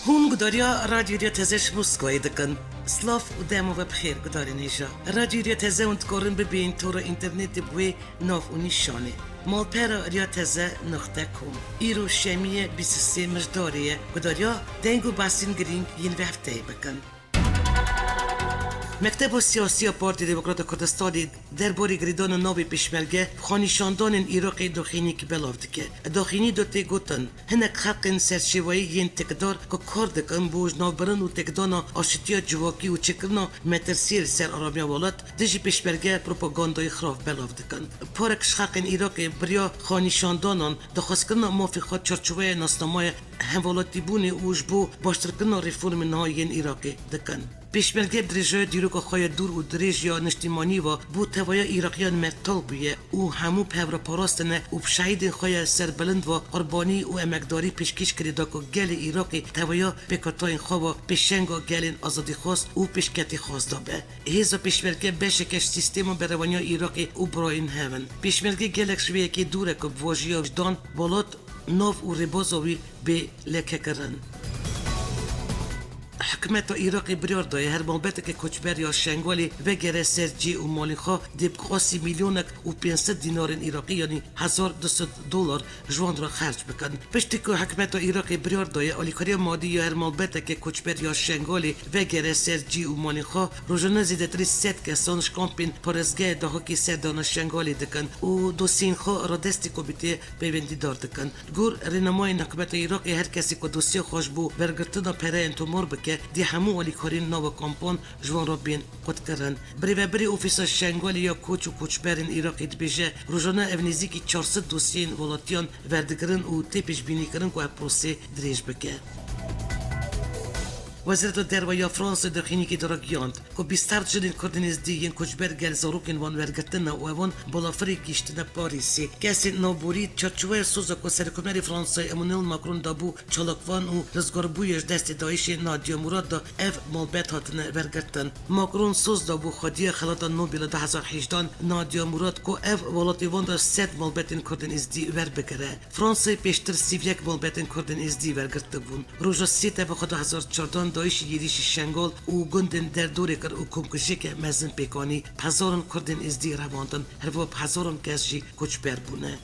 هون گداریا رادیو تزش موسکوی دکن سلاف و دمو و بخیر گداری نیشا رادیو تزه اونت کارن ببین تو را اینترنت بوی ناف و نیشانه مالپرا ریا تزه نقطه کم ایرو شمیه 23 مجداریه گداریا دنگو باسین گرینگ ین وفته بکن مکتب سیاسی پارتی دموکرات کردستانی درباره گریدان نوی پیشمرگه خانیشاندان ایراقی داخلی که بلاف که داخلی دوتی گوتن هنک حق سرشیوایی ین تقدار که کار دکن بوج نوبرن و تقدان آشتیا جواکی و چکرنا مترسیل سر آرامیا ولات دژی پیشمرگه پروپاگاندای خراف بلاف دکن پارکش حق ایراقی بریا خانیشاندانان دخواست کردن موافقات چرچوه ناسنامای همولاتی بونی اوش بو باشتر کردن ریفورم نهایی ایراقی دکن پیشمرگه درجه دیروک خواهی دور و درجه یا نشتیمانی و بود توای ایراقیان مرتال بیه و همو پهور پاراستنه و بشاید خواهی سربلند و قربانی و امکداری پیشکش کرده که گل ایراقی توای بکتاین خواه پیشنگ و گلین آزادی خواست و پیشکتی خواست دابه هیزا پیشمرگه بشکش سیستم بروانی ایراقی و براین هون پیشمرگه گلک شویه که دوره که بواجی و وجدان بالات ناف و ربازوی به لکه کرن حکمت ایراقی بریار دای هر مالبته که کچبر یا شنگوالی وگره سرجی و مالیخا دیب قاسی میلیونک و 500 دینار ایراقی یعنی $1200 جوان را خرج بکن پشتی که حکمت ایراقی بریار دای آلیکاری مادی یا هر مالبته که کچبر یا شنگوالی وگره سرجی و مالیخا روزانه زیده 300 کسانش کامپین پارزگاه دهاکی سردان شنگوالی دکن و دو سینخا را دستی کمیته پیوندی دار دکن گور رنمای حکمت ایراقی هر کسی که دوسیه خوش بو برگرتنا پره انتومور بکه دی همو ولی کارین نو کامپون جوان را بین قد کردن بری اوفیس شنگوالی یا کوچ و کوچبرین ایراقی دبیجه روزانه اونیزی که 400 دوسیین ولاتیان وردگرن و تیپش بینی کردن که پروسه دریج بکه وزارت درباره فرانسه داخلی که درگیاند که بیشتر جنین کردن از دیگه کجبر گل زاروکن وان ورگتن و وان بالافری گشتن پاریسی کسی نابوری چرچوه سوزا که سرکمری فرانسه امانوئل ماکرون دابو چالاکوان و رزگاربویش دست دایش نادیا مراد دا اف مالبت هاتن ورگتن ماکرون سوز دابو خودی خلات نوبل 2018 نادیا مراد که اف ولاتی وان دا 100 مالبتن کردن از دی ور بگره فرانسه پیشتر 31 مالبتن کردن از دی ورگرته بون روزا 3 خود 2014 دایش یریش شنگال و گندن در دوره کر و کمکشی که مزن پیکانی هزاران کردن از دی رواندن هر واب هزاران کسی کچبر بونه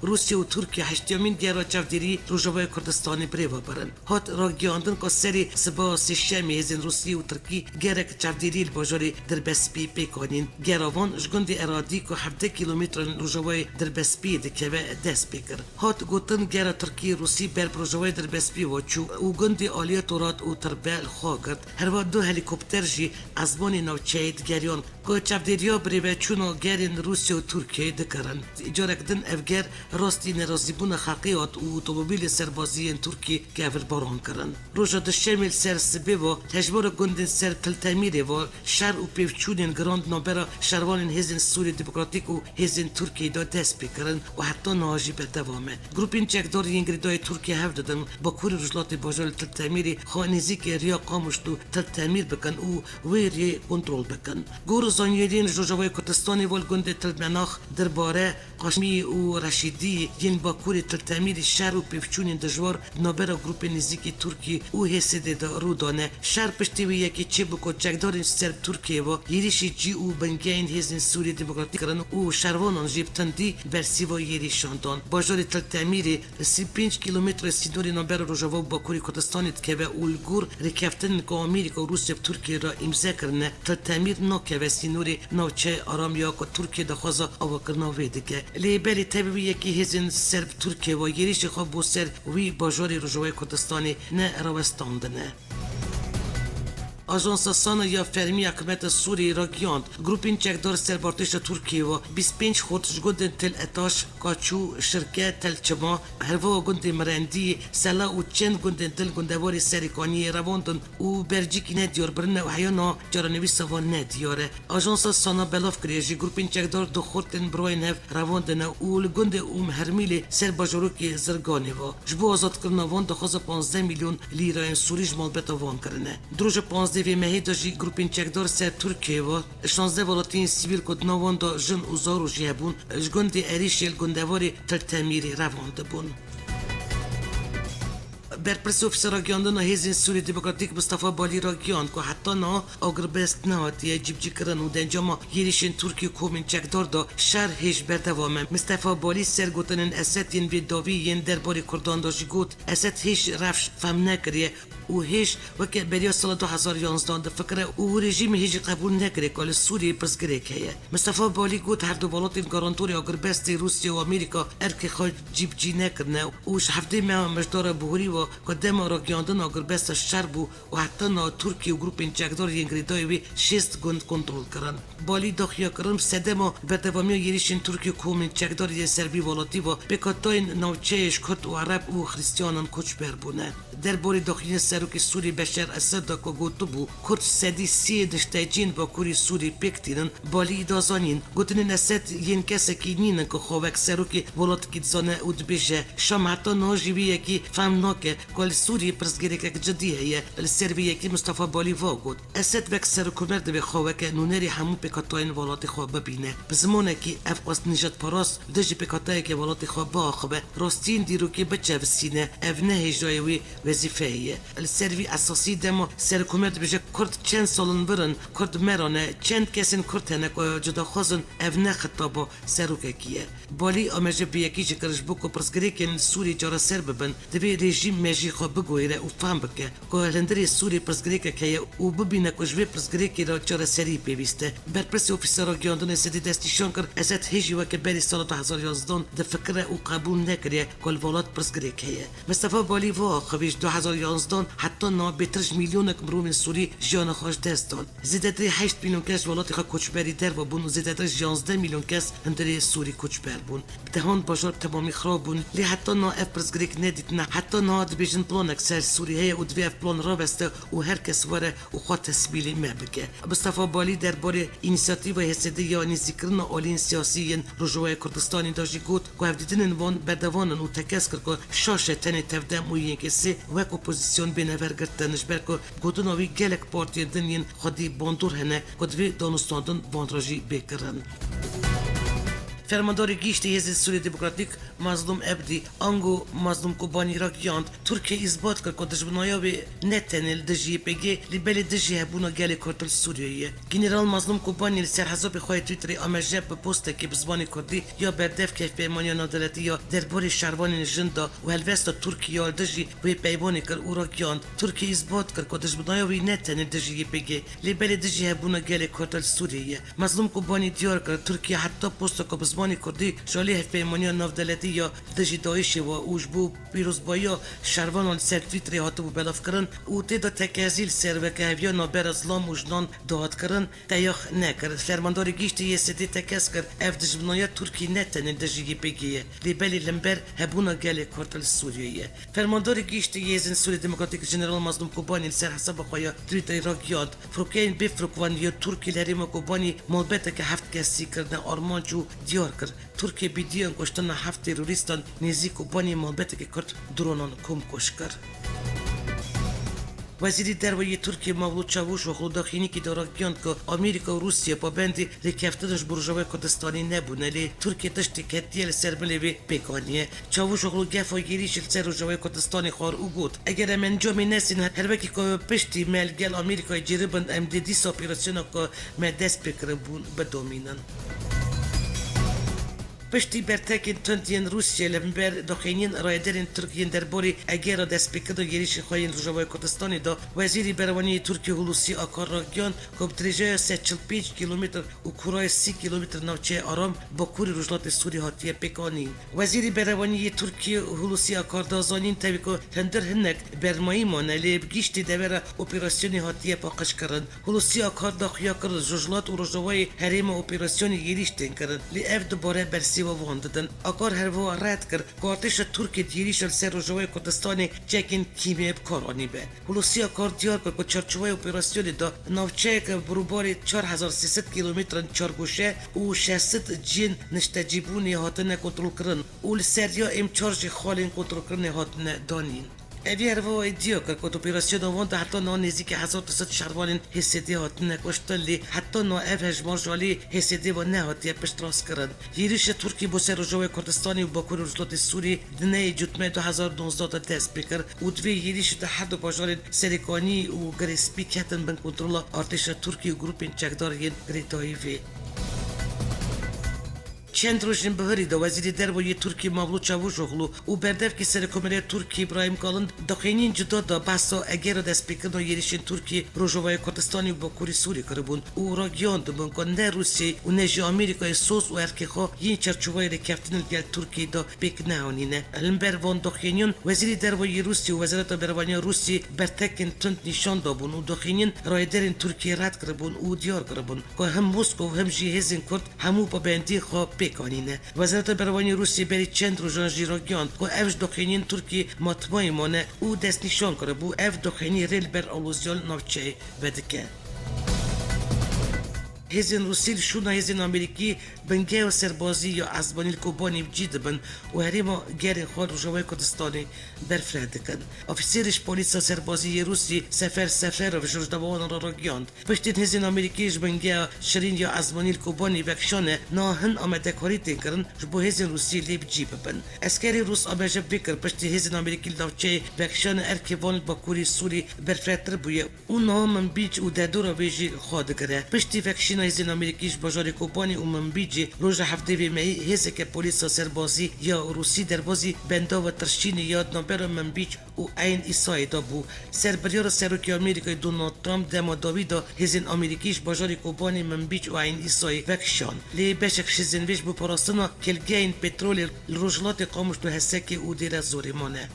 روسیه و ترکیه هشتمین گرا چفدیری روجوای کردستانی بریوا برن هات را گیاندن که سری سبا سشمی از روسیه و ترکیه گرک چفدیری باجاری در بسپی پیکانین گراوان جگند ارادی که 7 کیلومتر روجوای در بسپی دکوه دست بکر هات گوتن گرا ترکیه روسی بر روجوای در بسپی وچو و گند آلیا تورات و تربل خواگرد هر و 2 هلیکوپتر جی ازبانی نوچید گریان که چفدیریا بریوا چونو گرین روسیه و ترکیه دکرن اجارکدن افگر راستی نرازیبون حقیقت و اتومبیل سربازی ترکی گاور باران کردن. روزا دشمل سر سبب و تجبر گندن سر تلتمیری و شر و پیوچونین گراند نابرا شروان هزین سوری دموکراتیک و هزین ترکی دا دست بکردن و حتی ناجی به دوامه. گروپین چکدار ینگریدای ترکی هفت دادن با کوری رجلات بازار تلتمیری خانیزی که ریا قامشتو تلتمیر بکن و ویری کنترل بکن. گور زانیرین جوجوای کردستانی ول گند تلمناخ درباره قاسمی و رشیدی ین باکوری تلتمیر شهر و پیفچونین دجوار نابرا گروپ نزدیکی ترکی او حسید دا رودانه شهر پشتیوی یکی چه بکو چکدارین سرب ترکیه و یریشی جی او بنگین هزین سوری دموکراتیک کرن او شروانان جیب تندی برسی و یری شاندان باجار تلتمیر 35 کیلومتر سیدوری نابرا روجاوا باکوری کردستانیت که و اولگور رکفتن که امریکا و روسیه ترکیه را امضا کرنه تلتمیر نوکه و سینوری نوچه آرامیا که ترکیه دخوازا آواکرنا ویده که لیبری تبیوی یکی هزین سرب ترکیه و یریش خواب بو سر وی باجاری روجوای کردستانی نه روستاندنه آژانس سانا یا فرمی حکومت سوری را گیاند گروپین چکدار سربارتش ترکیه و 25 خودش گندن تل اتاش کاچو شرکت تل چما هروا گند مرندی سلا و چند گندن تل گندواری سریکانی رواندن و برجیکی ندیار برنه و حیانا جارانوی سوان ندیاره آژانس سانا بلاف کریجی گروپین چکدار دو خورتن بروین هف رواندن و لگند هرمیلی سر باجاروکی زرگانی و جبو آزاد کرنا وان دخواز 15 میلیون لیره سوری جمال بتا وان کرنه دروج 15 و مهیداجی گروپین چکدار سر ترکیه و 16 ولاتین سیویل کد نوان دا جن و زارو جیبون جگند اریشیل گندواری تلتمیری روانده بون برپرس افسر گیاندن هیزین سوری دموکراتیک مصطفی بالی را گیاند که حتی نه آگربست نهاتی جیبجی کرن و دنجاما یریشن ترکی کومین چکدار دا شهر هیچ بردوامه مصطفی بالی سرگوتنن اسد ین ویداوی ین درباری کردان داشتی گوت اسد هیچ رفش فهم نکریه و هیچ وقت برای سال 2011 ده فکر او رژیم هیچ قبول نکرده که سوریه پرسگره که مصطفی بالی گفت هر دو ولات گارانتوری آگربست روسیه و آمریکا ارک خود جیبجی نکردن اوش هفته ما مجدار بهوری و قدم را گیاندن آگربست شربو و حتی نا ترکیه و گروپ انچکدار ینگریدای شست گند کنترل کردن بالی داخیا کردن سده ما به دوامی یریشن ترکیه کوم انچکدار ی سربی ولاتی و بکاتاین نوچهش کرد و عرب و خریستیانان کچ بربونه در باری داخلی سروک سوری بشار اسد که گوتو بو کرد سدی سی دشتاجین با کوری سوری پکتینن بالی دازانین گوتنین اسد ین کسی که نینن که خوک سروک ولات کیت زانه اود بشه شام حتی ناجیبی کی فهم نکه کل سوری پرسگری که جدیه السربیه کی مصطفی بالی واگود اسد وک سروک مرد به خوک نونری همون پکاتاین ولات خو ببینه بزمونه کی اف قصد نجات پاراس دجی پکاتای که ولات خو باخبه راستین دیرو کی بچه وسینه اف نه جایوی وظیفه السروی اساسی دمو سرکومت بشه کرد چند سالن برن کرد مرانه چند کسین کرد که جدا خازن اف نه خطابو سروک کیه بالی آمجه بیاکی جکرش بکو پرسگری که سوری جارا سر ببن دبی رژیم مجی خو بگویره و فهم بکه که هلندری سوری پرسگری که او ببینه که جوی پرسگری که را جارا سری پیوسته برپرس افسر گیاندن سدی دستیشان کرد ازت هیچی وقت بری سال 2011 ده فکر او قبول نکریه که الولاد پرسگری که مصطفی بالی وا خویش 2011 حتی نا بیترش میلیون مروم سوری جان خوش دست داد زیادتری 8 میلیون کس ولات خو کوچبری در و بون زیادتری 11 میلیون کس هندری سوری کوچبر بون دهان بازار تمامی خراب بون لی حتی نا اف پرسگری ندید نه حتی نا دبیجن پلان اکثر سوریه و دوی اف پلان را بسته و هر کس واره و خود تسبیلی مبکه مصطفی بالی درباره اینیشیتیو هستی یا نیزیکرن آلین سیاسی رجوع کردستانی داشتی گفت که هفدیدن وان بدوانن و تکس کرد که شاشه تنی تفدم و این کسی و اپوزیسیون بین ورگرتنش برکو گودن اوی گلک پارتی دنین خودی باندور هنه کدوی دانستاندن باندراجی بکرن فرماندار گیشت حزب سوری دموکراتیک مظلوم ابدی انگو مظلوم کوبانی را گیاند ترکیه اثبات کرد که دشمنایا به نتنل دجی پگی لیبل دجی هبونا گلی کردل سوریه گنرال مظلوم کوبانی سر حساب خود توییتری آمجه به پست که بزبان کردی یا بردف کیف پیمانی نادلتی یا درباره شهروان جندا و هلوست ترکیه دجی به پیمانی کرد او را گیاند ترکیه اثبات کرد که دشمنایا به نتنل دجی پگی لیبل دجی هبونا گلی کردل سوریه مظلوم کوبانی دیار کرد ترکیه حتی پست که بزبان کردی جالی پیمانی نافدلتی یا دژی دایشی و اوجبو پیروزبایا شهروان سر تویتری هاتو بلاف کردن او تدا تکازیل سر و که هفیا نابر ازلام وجدان داد کردن تیاخ نکرد فرماندار گیشتی یه سدی تکاس کرد اف دژمنایا ترکی نتن دژی بگیه لیبلی لمبر هبونا گلی کارتل سوریه فرماندار گیشتی یه زن سوری دموکراتیک جنرال مظلوم کوبانی سر حساب خویا تویتری را گیاد فروکین بفروکوان یا ترکی لریم کوبانی مالبته که هفت کسی کردن آرمانجو دیار کرد ترکیه بیدیان کشتن هفت تروریستان نزدیک کوبانی مالبته که کرد درونان کم کش کرد وزیر درباره ترکیه مولود چاووش و خلوداخینی که دارگیاند که آمریکا و روسیه پابند ریکفتنش برجوه کردستانی نبونه لی ترکیه داشتی کتیل سرملی به پیکانیه چاووش و خلودگف و گیریش سر رجوه کردستانی خوار او گود اگر من جامی نسین هر وکی که پشتی ملگل آمریکای جریبند امدیدی ساپیراسیون که مدست بکره بون بدومینن پشتی برتکین تندین روسیه لبنبر داخلین رایدرین ترکیه درباره اگر دست بکرد و گریش خواهین رجوع کردستانی دا وزیری بروانی ترکیه هلوسی آکار راگیان که بدرجه 35 کیلومتر و کرای 30 کیلومتر نوچه آرام با کوری رجلات سوری هاتیه پکانی وزیری بروانی ترکیه هلوسی آکار دازانین تاوی که هندر هنک برمایی مانه لیب گیشتی دوره اپراسیونی هاتیه پاقش کرن هلوسی آکار داخیا کرد رجلات و رجوع حریم اپراسیونی گریش تین کرن لی اف دوباره برسی و وانددن اگر هر و رد کرد که ارتش ترکی دیریش سر رجوع کردستانی چکین کیمیه بکارانی به هلوسی آکار دیار کرد که چارچوبه اپراسیونی دا نوچه که بروباری 4300 کیلومتر چارگوشه و 600 جین نشتجیبونی هاتنه کنترل کرن و لسریا ام چارج خالین کنترل کرن هاتنه دانین اوی هرو ایدیو که کت اپراسیون وان ده حتی نه نزدیک 1900 شهروان حسیدی هاتن کشتن لی حتی نه اف هجمار جالی حسیدی و نه هاتی پشتراس کرد. یریش ترکی با سر جوی کردستانی و باکور روزلات سوری دنیای جتمه 2019 دست بکر و دوی یریش ده حد باجار سریکانی و گریسپی کتن بن کنترل ارتش ترکی و گروپین چکدارین گریتایی وی. چند روزین بهری دو وزیر درباره ترکی مولود چاوشوغلو و بردف کی سرکومری ترکی ابراهیم کالند دخینین جدا دا بحثا اگر دست پیکردن یریشین ترکی روجوای کردستانی و باکوری سوری کربون و راگیان دبن که نه روسی و نه آمریکای سوز و ارکیخا این چرچوبای رکفتن گل ترکی دا بیک نهانینه. لنبر وان دخینین وزیر درباره روسی و وزارت بربانی روسی برتکن تند نشان دابون و دخینین رایدرین ترکی رد کربون و دیار کربون که هم مسکو هم جهازین کرد همو با بندی خواب بکنینه. وزارت بربانی روسی بری چند روزان جیراگیان که افش دخینین ترکی مطمئن مانه او دست نشان کرده بو اف دخینی ریل بر آلوزیال نوچه بدکه. هزین روسی شونا هزین آمریکی بنگه و سربازی یا ازبانیل کوبانی بجید بن و هریما گری خود روجوای کردستانی برفرد کن. افسرش پلیس سربازی روسی سفر و جوجدوان را گیاند. پشتین هزین آمریکیش بنگه شرین یا ازبانیل کوبانی وکشانه ناهن آمده کاری تکرن جبو هزین روسی لی بجیب بن. اسکری روس آمده بکر پشتی هزین آمریکی لوچه وکشانه ارکیوان باکوری سوری برفرد بویه. اون نام بیچ و دادور ویجی خود گره. پشتی وکشین هزین آمریکیش باجار کوبانی و منبیجی روز هفته وی می هست که پلیس سربازی یا روسی دربازی بندا و ترشین یاد نبر منبیج و این ایسای دا بو سربریار سروکی آمریکای دونالد ترامپ دما داویدا هزین آمریکیش باجار کوبانی منبیج و این ایسای وکشان لی بشک شزین ویش بو پراستنا کلگین پترول روجلات قاموش دو هسکی او دیر زوری مانه.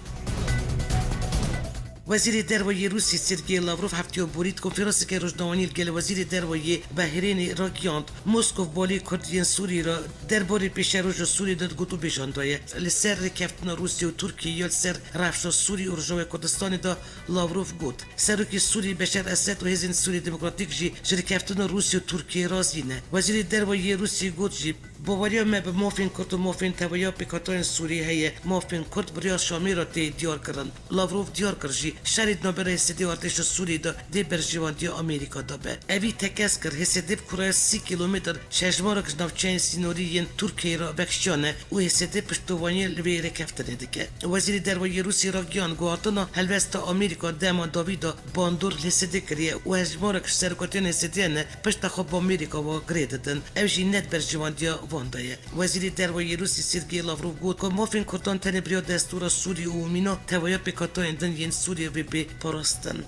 وزیر درباره روسی سرگئی لاوروف هفته برید کنفرانسی که روزنامه‌نگاری گل وزیر درباره بحرین راگیاند مسکو بالی کردین سوری را درباره پیشروش سوری داد گوتو بیشاندایه لسر کفتن روسی و ترکیه یا سر رفش سوری و رجوع کردستان دا لاوروف گوت سرکی سوری بشر اسد و هزین سوری دموکراتیک جی شرکفتن روسی و ترکیه رازینه وزیر درباره روسی گوت جی باوریا ما به موفین کرد و موفین تویا پیکاتون سوری هیه موفین کرد بریا شامی را دیار کردن لاوروف دیار کرد شرید نوبر هستی ارتش سوری دا دی برجواندی آمریکا دا به اوی تکس کرد هستی کرای 30 کیلومتر ششمارکش نوچین سینورین ترکیه را بخشانه و هستی پشتوانی لوی رکفتنه دکه وزیر درباره روسی را گیان گواتنا هلوست آمریکا دما داویدا باندور هستی کریه و هشمارکش سرکاتین هستی نه پشت خوب آمریکا و گریددن اوی نت برجواندی واندایه وزیر درباره روسی سرگئی لاوروف گفت که موفین کردن تن بریا دستور سوری و مینا تویا پیکاتون دن سوری به پاراستن.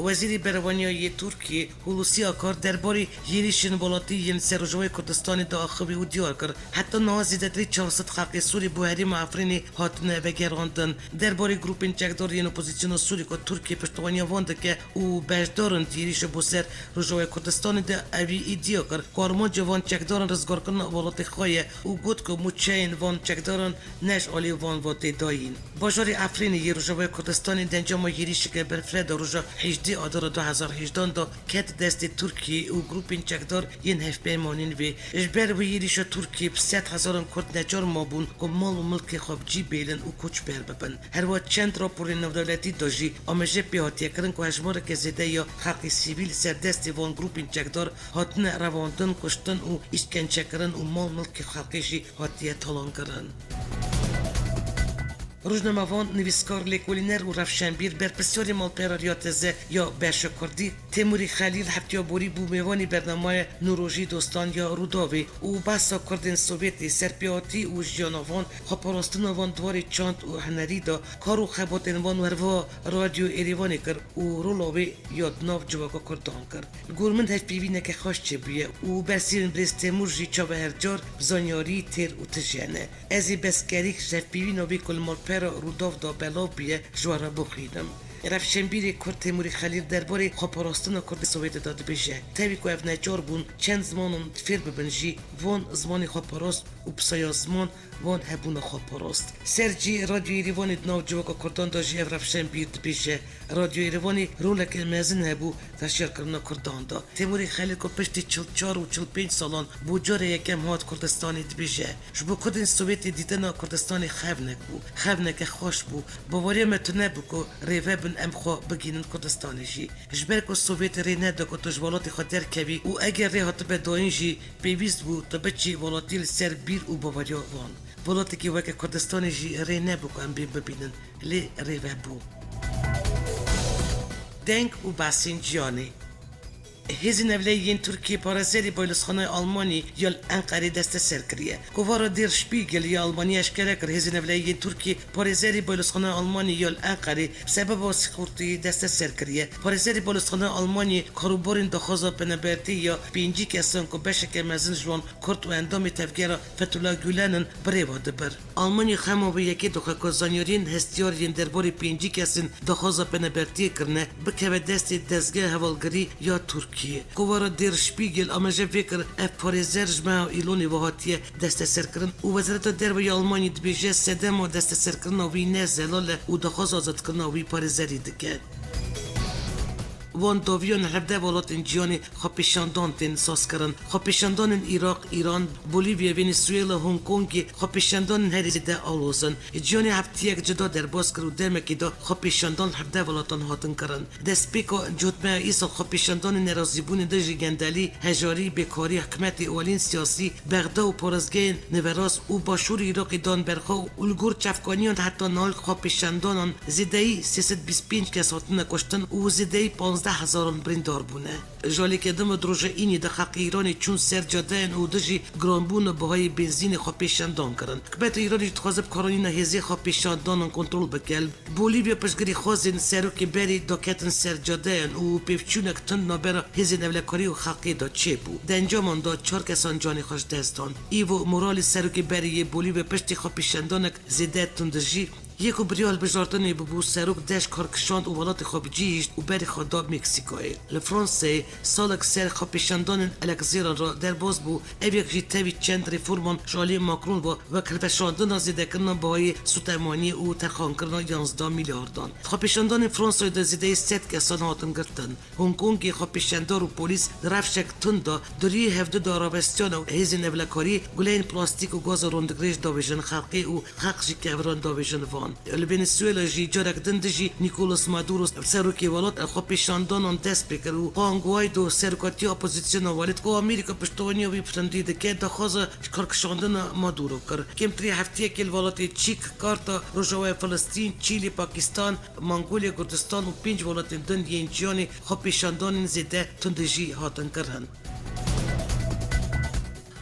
وزیر بربانی ترکیه هولوسی آکار درباره یریشن ولاتی ین سرجوی کردستان داخلی و دیار کرد حتی نهازیدتری 400 خلق سوری بوهری معفرینی هاتن و گراندن درباره گروپین چکدار ین اپوزیسیون سوری که ترکیه پشتوانی وانده که او بجدارن یریش بوسر رجوی کردستان دا اوی ایدیا کرد کارمان جوان چکدارن رزگار کردن ولاتی خواهی او گفت که موچین وان چکدارن نش آلی وان واتی داین باجاری افرینی رجوی کردستان دنجام یریش که برفرد رجا آدار 2018 دا کت دست ترکیه و گروپین چکدار ین هف پیمانین و اجبر و یریش ترکیه 100,000 کرد نجار مابون که مال و ملک خواب جی بیلن و کچ بر ببن هر وقت چند راپور نودولتی داجی آمجه پیاتی کردن که هجمار که زده یا حق سیویل سر دست وان گروپین چکدار هاتن رواندن کشتن و اسکنچه کردن و مال ملک خلقشی هاتیه تالان کردن روزنامه‌وان نویسکار لیکولینر و رفشنبیر بر بسیاری مالپراریات زه یا برشکردی تیموری خلیل هفتیابوری بو میوانی برنامه نوروژی دوستان یا روداوی و بحثا کردن سوویتی سرپیاتی و جیانوان خاپاراستنوان دواری چاند و هنری دا کارو خباتنوان وروا رادیو ایریوانی کرد و رولاوی یادناو جواگا کردان کرد گورمند هف پیوینه که خوش چه بیه و برسیرن بریز تیمور جی چا به هرجار بزانیاری تیر و تجانه ازی بسکریک شف پیوینو بی کل مالپر روداو دا بلاو بیه جوارا بخیدم رفشنبیری کرد تیموری خلیل درباره خاپاراستن کرد سوویت داد بیشه تاوی که اف نچار بون چند زمانون فیر ببنجی وان زمانی خاپاراست و بسایا زمان وان هبون خاپاراست سرجی رادیو ایریوانی دناو جوکا کردان دا جی اف رفشنبیر بیشه رادیو ایریوانی رولک مزن هبو تشیر کردن کردان دا تیموری خلیل که پشتی 44 و 45 سالان بوجار یکم هات کردستانی دبیشه جبو کردن سوویت دیدن کردستانی خونک بو خونک خوش بو باوری متونه بو که ریوه بن ام خو بگینن کردستانی جی جبر که سوویت رینه دا که تجوالات خودر کبی و اگر ریهات به داین جی پیویست بو تا بچی والاتی سر بیر و باوریا وان والاتی که وکه کردستانی جی رینه بو که ام ببینن لی ریوه بو دنگ و باسین جیانی هزین اولین ترکیه پارازری بایلسخانه آلمانی یال انقره دست سر کریه. کووارا دیر شپیگل یا آلمانی اشکره کر هزین اولین ترکیه پارازری بایلسخانه آلمانی یال انقره بسبب سکورتی دست سر کریه. پارازری بایلسخانه آلمانی کاروبارین دخوازا پنبرتی یا پینجی کسان که بشک مزن جوان کرد و اندام تفگیر فتولا گولنن بریوا دبر. آلمانی خمو به یکی دخواه زانیارین هستیارین درباری پینجی کسان دخوازا پنبرتی کرنه بکه دست دستگاه هوالگری یا ترک. کووارا دیر شپیگل اماجه فکر اف پاریزر جمع ایلونی وهاتیه دست سرکرن و وزارت دربی آلمانی دبیجه سدم و دست سرکرن و وی نزلاله و دخواست آزاد کرن و وی پاریزری دکن وان داویان هفته ولات جیانی خاپیشاندان تن ساز کردن خاپیشاندان عراق ایران بولیویا ونزوئلا هنگ کنگ خاپیشاندان هر زده آلوزن جیانی هفته یک جدا در باز کرد دم کی دا خاپیشاندان هفته ولاتان هاتن کردن دسپیکا جدمه ایسا خاپیشاندان نرازیبون دژی گندلی هجاری بیکاری حکمت اولین سیاسی بغدا و پارازگین نوراس و باشور عراق دان برخا و الگور چفکانیان حتی نال خاپیشاندانان زدهی 325 کس هاتن کشتن و زدهی 15,000 بریندار بونه. جالی که دم دروژه اینی ده حق ایرانی چون سر جاده این او دژی گرانبون بهای بنزین خاپیشاندان کردن. کبت ایرانی تخوازب کارانی نهزی خاپیشاندان کنترل بکل. بولیویا پشگری خوازن سرو که بری دکتن سر جاده این او پیفچونک تن نبرا هزین اولکاری و خلقی دا چه بو. دنجامان دا 4 کسان جانی خوش دستان. ایو مورال سرو که بری بولیویا پشتی خاپیشاندانک زده تندجی یکو بریال بجاردن ببو سروک دش کارکشاند و ولات خواب جیشت و بری خدا مکسیکوی. لفرانسه سالک سر خاپیشاندان الکزیران را در باز بو اویک جی تاوی چند ریفورمان شالی ماکرون و کلپشاندن زیده کرنا باهای سوتمانی و ترخان کرنا 11 میلیاردان. خاپیشاندان فرانسوی در زیده 100 کسان هاتن گرتن. هنگ کنگی خاپیشاندار و پولیس رفشک تندا دری هفته دارابستیان و هزین اولکاری گلین پلاستیک و گاز روندگریش داویژن خلقی و خلق جی کوران داویژن وان. الفنزوئلا جی جارک دندجی نیکولاس مادورو سروکی ولات خاپیشاندان دست بکر و پانگوایدو سرکاتی اپوزیسیون والد کو امریکا پشتوانی وی پرندیده که دخواز کارکشاندن مادورو کر کم تری هفته کل ولات چیک کارتا روجاوی فلسطین چیلی پاکستان منگولیا کردستان و 5 ولات دندین جیانی خاپیشاندان زده تندجی هاتن کرن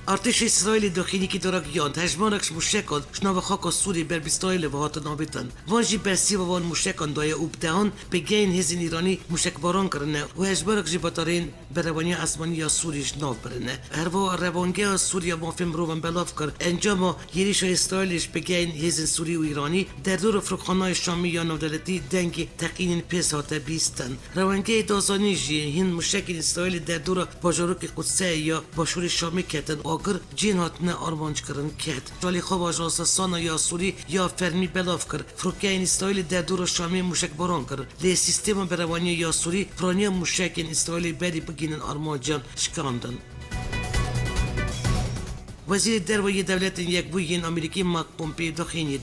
ارتش اسرائیل داخلی که دارد یان هجمارکش مشکل شنو خاک سوری بر اسرائیل و هات نابتن وانجی برسی و وان مشکل دای اوبدهان به گین هزین ایرانی مشک باران کرنه و هجمارکش باتارین بروانی اسمانی یا سوریش ناو برنه هر و روانگه سوریا مافیم روان بلاف کرد انجام یریش اسرائیلش به گین هزین سوری و ایرانی در دور فرخانای شامی یا نودلتی دنگ تقین پیس هات بیستن روانگه دازانی جی هین مشکل اسرائیل در دور باجاروک قدسه یا باشور شامی کتن آگر جین هاتنه آرمانج کرن کت جالی خواب آجانس سانا یا سوری یا فرمی بلاف کرد فروکه این اسرائیل در دور شامی مشک باران کرد لی سیستم بروانی یا سوری فرانی مشک این اسرائیل بری بگینن آرمانجان شکاندن وزیر دروی دولت یک بوین آمریکی ماک پومپیو داخلی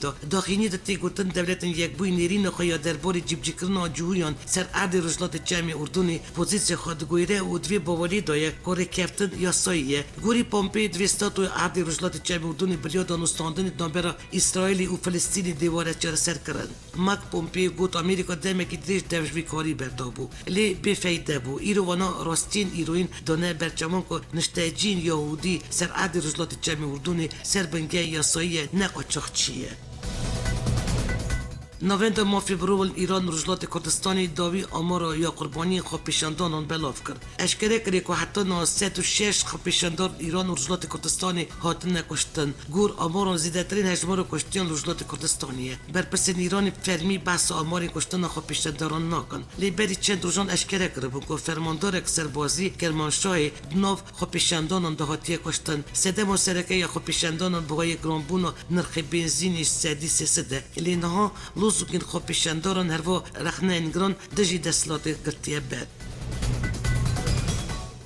دا تیگوتن دولت یک بوین نیرین خواهی درباره جیبجی کرنا جویان سر عرض رجلات جمعی اردنی پوزیسی خود گویره و دوی باوری دایه کاری کفتن یا ساییه گوری پومپیو دوی ستاتوی عرض رجلات جمعی اردنی بریا دانستاندن نابرا اسرائیلی و فلسطینی دیواره چر سر کرن ماک پومپیو گوت آمریکا دمکی دریش دوشوی کاری بردابو لی بفیده بو ایروانا راستین ایروین دانه برچمان که نشتاجین یهودی سر عرض رجلات جمعی اردنی سر بنگه یاسایی نه قاچاقچیه 90 ماه فبرور ایران رجلات کردستانی داوی آمار یا قربانی خود پیشاندانان بلاف کرد. اشکره کردی که حتی 96 خود پیشاندار ایران رجلات کردستانی هاتن نکشتن. گور آمار زیاده ترین هجمار کشتیان رجلات کردستانیه. برپرسین ایرانی فرمی بحث آمار کشتن خود پیشانداران نکن. لیبری چند روزان اشکره کرده بود که فرماندار سربازی کرمانشاه نو خود پیشاندانان دهاتی کشتن. سده مسرکه یا خود پیشاندانان بهای گرانبون و نرخ بنزینش سدی سده. لینها لوزوکین خود پیشانداران هر و رخنه انگران دژی دستلات گرتیه بد.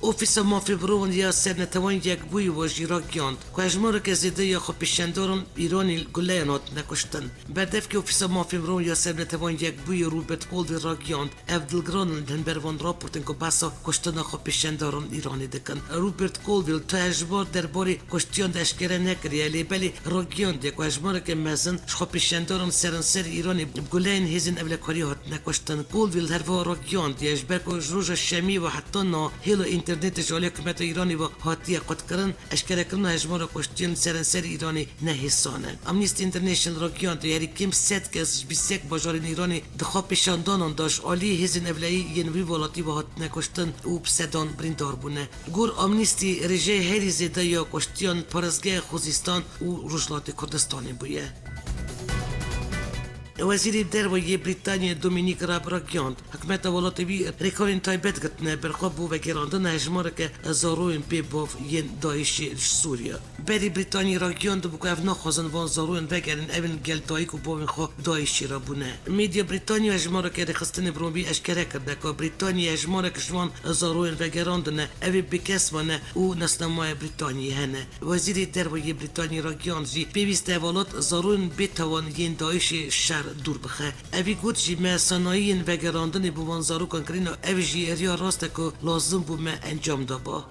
اوفیس ما فبرون یا سر نتوان یک بوی و جیرا گیاند که اجماع که زیده یا خود پیشانداران ایرانی گلیانات نکشتن. بردف که اوفیس ما فبرون یا سر نتوان یک بوی روبرت کولویل را گیاند افدلگران دنبروان راپورتن که بسا کشتن خود پیشانداران ایرانی دکن. روبرت کولویل تا اجبار درباره کشتیان دشکره نکریه لیبلی را گیاند که اجماع که مزن خود پیشانداران سرانسر ایرانی گلیان هزین اولکاری هات نکشتن. کولویل هر و را گیاند اجبر که روز شمی و حتی نه هیلو اینترنت جولی حکومت ایرانی و هاتی قد کردن اشکره کردن هجمار کشتیان سرانسر ایرانی نهیسانه. امنیستی اینترنشنال را گیاند یعنی کم سد که از 21 باجار ایرانی دخواه پیشاندانان داشت عالی هزین اولایی ینوی ولاتی و هات نکشتن او بسدان بریندار بونه. گور امنیستی رژه هری زیده یا کشتیان پارزگاه خوزستان و رجلات کردستانی بویه. وزیر دروازه بریتانیا دومینیک راب را گیاند حکومت ولایت وی ریکارین تایبت گرتنه برخواب و گراندن هجمار که زاروین پی باف ین داعش سوریا. بری بریتانیا را گیاند بکو اف نخوازن وان زاروین وگرن اون گل دایک و باوین خو داعش را بونه. میدیا بریتانیا هجمار که رخصتن برومبی اشکره کرده که بریتانیا هجمار که شوان زاروین وگراندنه اوی بکسمانه او نسنمای بریتانیا هنه. وزیر دروازه بریتانیا را گیاند جی پیوست ولایت زاروین بتوان ین داعش شر دور بخه. اوی گوت جی ما صنایع وگراندن بوان زارو کنکرین و اوی جی اریا راست که لازم بو ما انجام دا با.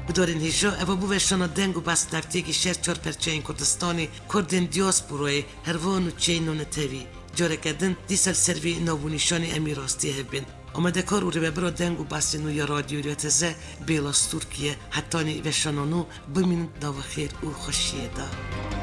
بدارین هیجا اوا بو وشانا دنگو بس نفتیگی شهر 4% کردستانی کردن دیاسپوروی هروان و چین و نتوی جاره کردن دیسال سروی نوونیشانی امیراستی هبین. آمده کار او رو ببرا دنگو بس نویا رادیو ریاتزه بیلاس ترکیه حتانی وشانانو بمین داو خیر او خوشیه دا.